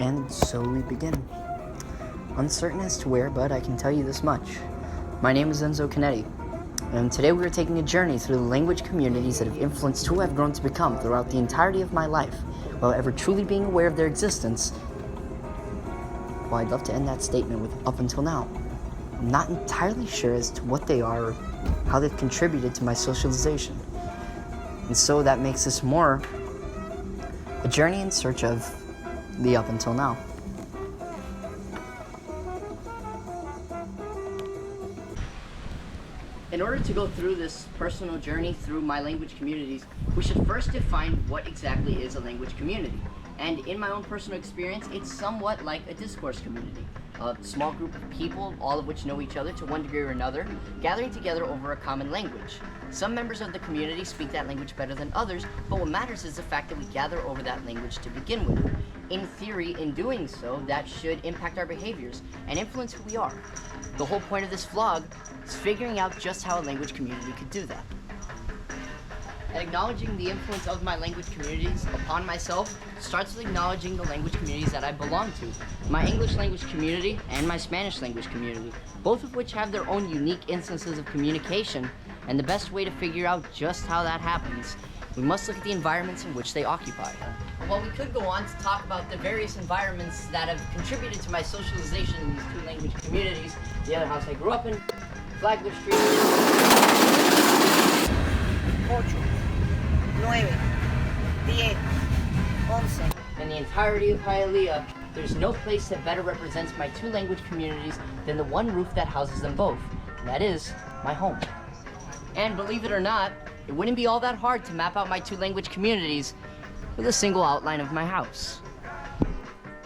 And so we begin. Uncertain as to where, but I can tell you this much. My name is Enzo Canetti, and today we are taking a journey through the language communities that have influenced who I've grown to become throughout the entirety of my life, without ever truly being aware of their existence. Well, I'd love to end that statement with up until now. I'm not entirely sure as to what they are or how they've contributed to my socialization. And so that makes this more a journey in search of the up until now. In order to go through this personal journey through my language communities, we should first define what exactly is a language community. And in my own personal experience, it's somewhat like a discourse community. A small group of people, all of which know each other to one degree or another, gathering together over a common language. Some members of the community speak that language better than others, but what matters is the fact that we gather over that language to begin with. In theory, in doing so, that should impact our behaviors and influence who we are. The whole point of this vlog is figuring out just how a language community could do that. Acknowledging the influence of my language communities upon myself starts with acknowledging the language communities that I belong to. My English language community and my Spanish language community, both of which have their own unique instances of communication, and the best way to figure out just how that happens, we must look at the environments in which they occupy. While we could go on to talk about the various environments that have contributed to my socialization in these two language communities, the other house I grew up in, Flagler Street, Ocho, 9, 10, 11. and the entirety of Hialeah, there's no place that better represents my two language communities than the one roof that houses them both, and that is my home. And believe it or not, it wouldn't be all that hard to map out my two language communities with a single outline of my house.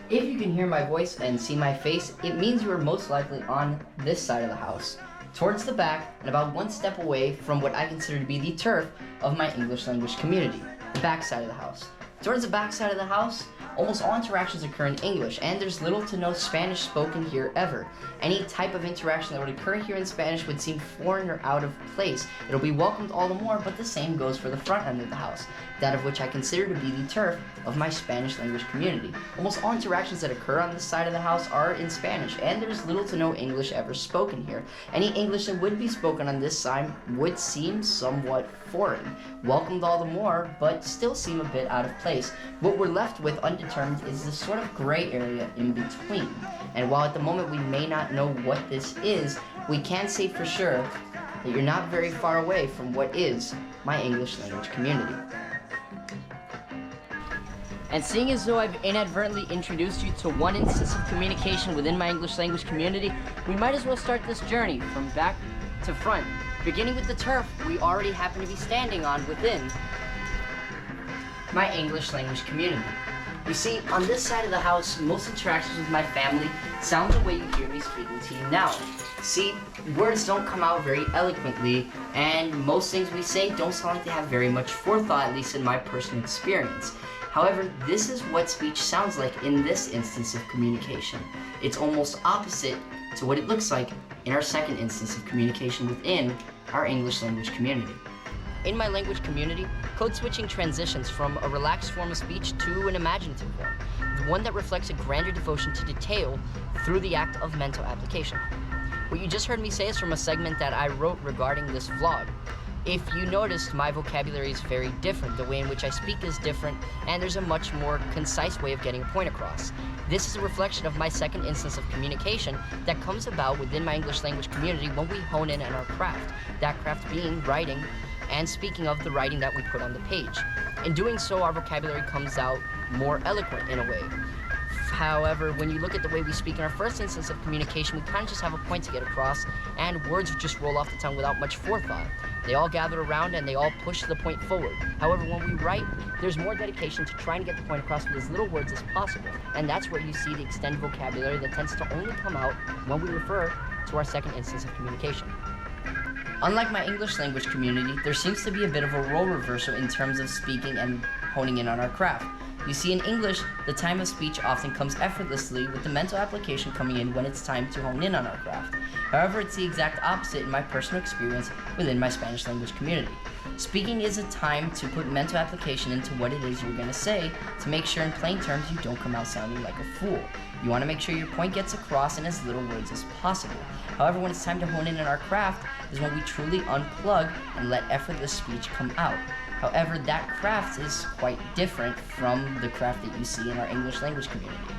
If you can hear my voice and see my face, it means you are most likely on this side of the house, towards the back and about one step away from what I consider to be the turf of my English language community, the back side of the house. Towards the back side of the house, almost all interactions occur in English, and there's little to no Spanish spoken here ever. Any type of interaction that would occur here in Spanish would seem foreign or out of place. It'll be welcomed all the more, but the same goes for the front end of the house, that of which I consider to be the turf of my Spanish language community. Almost all interactions that occur on this side of the house are in Spanish, and there's little to no English ever spoken here. Any English that would be spoken on this side would seem somewhat foreign, welcomed all the more, but still seem a bit out of place. What we're left with undetermined is this sort of gray area in between. And while at the moment we may not know what this is, we can say for sure that you're not very far away from what is my English language community. And seeing as though I've inadvertently introduced you to one instance of communication within my English language community, we might as well start this journey from back to front, beginning with the turf we already happen to be standing on within my English language community. You see, on this side of the house, most interactions with my family sound the way you hear me speaking to you now. See, words don't come out very eloquently, and most things we say don't sound like they have very much forethought, at least in my personal experience. However, this is what speech sounds like in this instance of communication. It's almost opposite to what it looks like in our second instance of communication within our English language community. In my language community, code switching transitions from a relaxed form of speech to an imaginative one, one that reflects a grander devotion to detail through the act of mental application. What you just heard me say is from a segment that I wrote regarding this vlog. If you noticed, my vocabulary is very different. The way in which I speak is different, and there's a much more concise way of getting a point across. This is a reflection of my second instance of communication that comes about within my English language community when we hone in on our craft. That craft being writing, and speaking of the writing that we put on the page. In doing so, our vocabulary comes out more eloquent in a way. However, when you look at the way we speak in our first instance of communication, we kind of just have a point to get across, and words just roll off the tongue without much forethought. They all gather around and they all push the point forward. However, when we write, there's more dedication to trying to get the point across with as little words as possible. And that's where you see the extended vocabulary that tends to only come out when we refer to our second instance of communication. Unlike my English language community, there seems to be a bit of a role reversal in terms of speaking and honing in on our craft. You see, in English, the time of speech often comes effortlessly, with the mental application coming in when it's time to hone in on our craft. However, it's the exact opposite in my personal experience within my Spanish language community. Speaking is a time to put mental application into what it is you're going to say to make sure in plain terms you don't come out sounding like a fool. You want to make sure your point gets across in as little words as possible. However, when it's time to hone in on our craft is when we truly unplug and let effortless speech come out. However, that craft is quite different from the craft that you see in our English language community.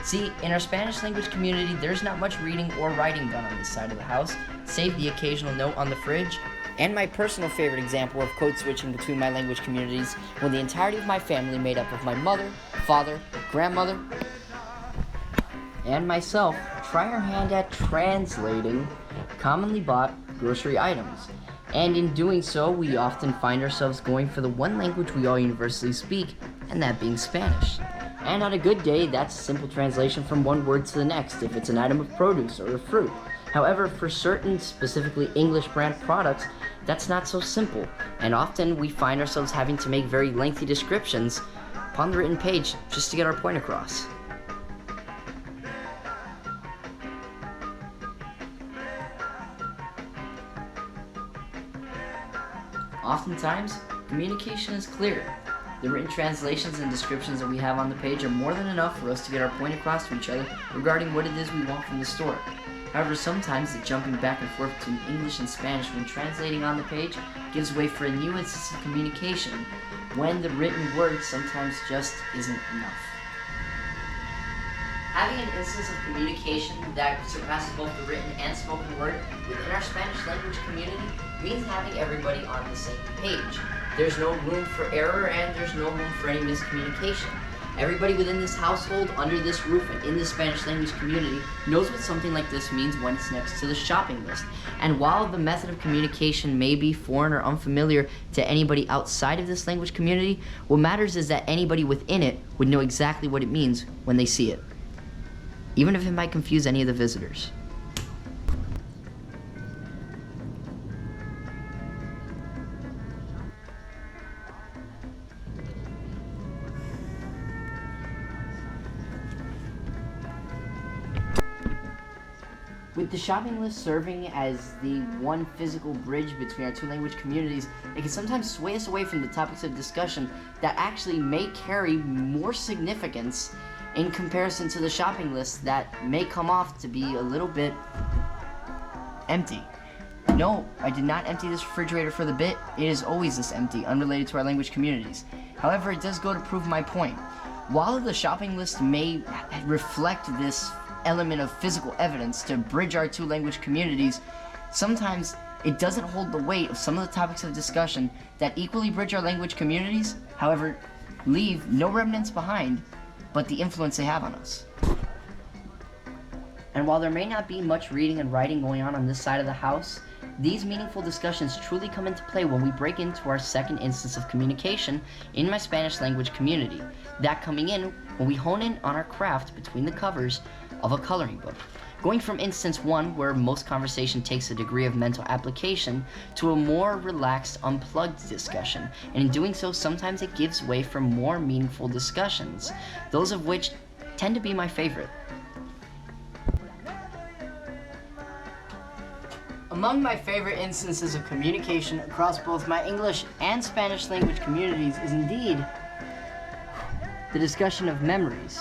See, in our Spanish language community, there's not much reading or writing done on this side of the house, save the occasional note on the fridge. And my personal favorite example of code switching between my language communities, when the entirety of my family made up of my mother, father, grandmother, and myself try our hand at translating commonly bought grocery items. And in doing so, we often find ourselves going for the one language we all universally speak, and that being Spanish. And on a good day, that's a simple translation from one word to the next if it's an item of produce or a fruit. However, for certain specifically English brand products, that's not so simple, and often we find ourselves having to make very lengthy descriptions upon the written page just to get our point across. Oftentimes, communication is clear. The written translations and descriptions that we have on the page are more than enough for us to get our point across to each other regarding what it is we want from the store. However, sometimes the jumping back and forth between English and Spanish when translating on the page gives way for a new instance of communication when the written word sometimes just isn't enough. Having an instance of communication that surpasses both the written and spoken word within our Spanish language community means having everybody on the same page. There's no room for error and there's no room for any miscommunication. Everybody within this household, under this roof, and in the Spanish language community knows what something like this means when it's next to the shopping list. And while the method of communication may be foreign or unfamiliar to anybody outside of this language community, what matters is that anybody within it would know exactly what it means when they see it, even if it might confuse any of the visitors. With the shopping list serving as the one physical bridge between our two language communities, it can sometimes sway us away from the topics of discussion that actually may carry more significance in comparison to the shopping list that may come off to be a little bit empty. No, I did not empty this refrigerator for the bit. It is always this empty, unrelated to our language communities. However, it does go to prove my point. While the shopping list may reflect this element of physical evidence to bridge our two language communities, sometimes it doesn't hold the weight of some of the topics of discussion that equally bridge our language communities, however, leave no remnants behind but the influence they have on us. And while there may not be much reading and writing going on this side of the house, these meaningful discussions truly come into play when we break into our second instance of communication in my Spanish language community, that coming in when we hone in on our craft between the covers of a coloring book. Going from instance one, where most conversation takes a degree of mental application, to a more relaxed, unplugged discussion, and in doing so, sometimes it gives way for more meaningful discussions, those of which tend to be my favorite. Among my favorite instances of communication across both my English and Spanish language communities is indeed the discussion of memories.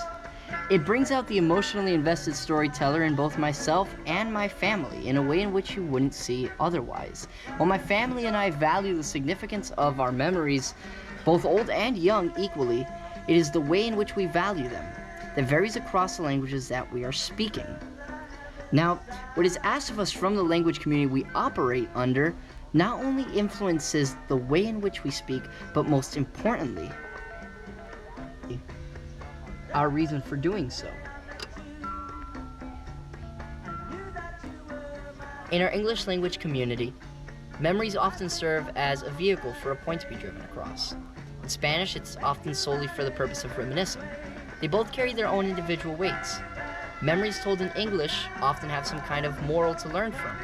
It brings out the emotionally invested storyteller in both myself and my family in a way in which you wouldn't see otherwise. While my family and I value the significance of our memories, both old and young equally, it is the way in which we value them that varies across the languages that we are speaking. Now, what is asked of us from the language community we operate under not only influences the way in which we speak, but most importantly, our reason for doing so. In our English language community, memories often serve as a vehicle for a point to be driven across. In Spanish, it's often solely for the purpose of reminiscing. They both carry their own individual weights. Memories told in English often have some kind of moral to learn from,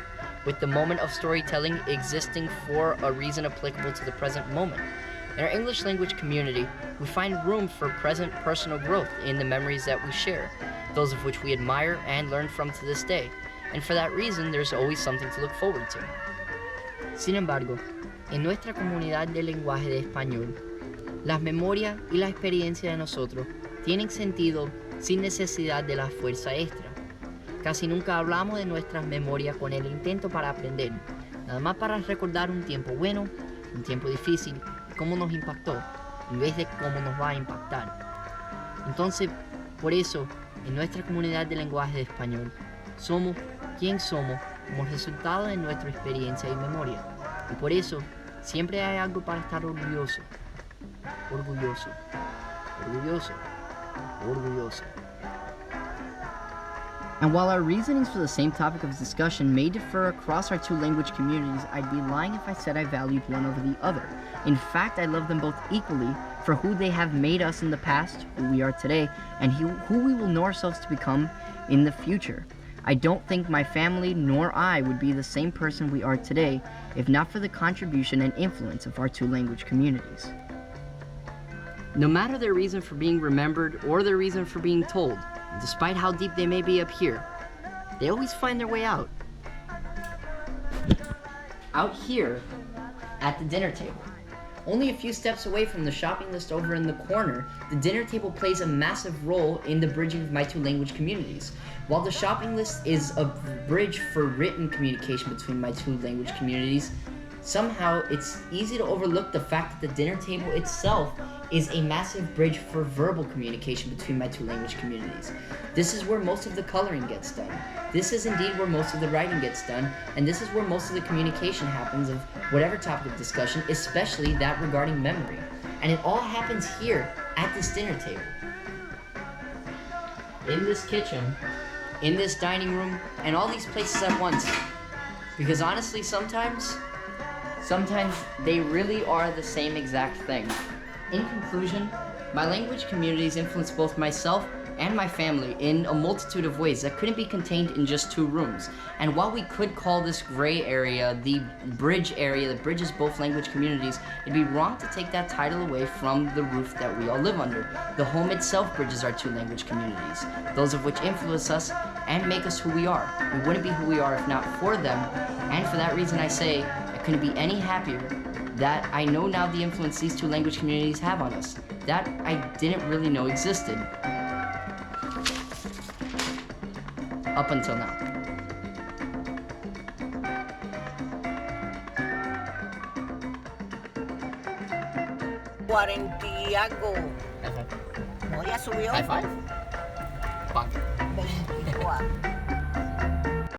with the moment of storytelling existing for a reason applicable to the present moment. In our English language community, we find room for present personal growth in the memories that we share, those of which we admire and learn from to this day. And for that reason, there's always something to look forward to. Sin embargo, en nuestra comunidad de lenguaje de español, las memorias y la experiencia de nosotros tienen sentido sin necesidad de la fuerza extra. Casi nunca hablamos de nuestras memorias con el intento para aprender, nada más para recordar un tiempo bueno, un tiempo difícil y cómo nos impactó, en vez de cómo nos va a impactar. Entonces, por eso, en nuestra comunidad de lenguaje de español, somos quien somos como resultado de nuestra experiencia y memoria. Y por eso, siempre hay algo para estar orgulloso. Orgulloso. Orgulloso. Orgulloso. And while our reasonings for the same topic of discussion may differ across our two language communities, I'd be lying if I said I valued one over the other. In fact, I love them both equally for who they have made us in the past, who we are today, and who we will know ourselves to become in the future. I don't think my family nor I would be the same person we are today if not for the contribution and influence of our two language communities. No matter their reason for being remembered or their reason for being told, despite how deep they may be up here, they always find their way out. Out here, at the dinner table. Only a few steps away from the shopping list over in the corner, the dinner table plays a massive role in the bridging of my two language communities. While the shopping list is a bridge for written communication between my two language communities, somehow it's easy to overlook the fact that the dinner table itself is a massive bridge for verbal communication between my two language communities. This is where most of the coloring gets done. This is indeed where most of the writing gets done, and this is where most of the communication happens of whatever topic of discussion, especially that regarding memory. And it all happens here at this dinner table. In this kitchen, in this dining room, and all these places at once. Because honestly, sometimes they really are the same exact thing. In conclusion, my language communities influence both myself and my family in a multitude of ways that couldn't be contained in just 2 rooms. And while we could call this gray area the bridge area that bridges both language communities, it'd be wrong to take that title away from the roof that we all live under. The home itself bridges our 2 language communities, those of which influence us and make us who we are. We wouldn't be who we are if not for them, and for that reason I say I couldn't be any happier that I know now the influence these 2 language communities have on us, that I didn't really know existed. Up until now. Cuarentiago. No, ya subió. High five. Bang. 24.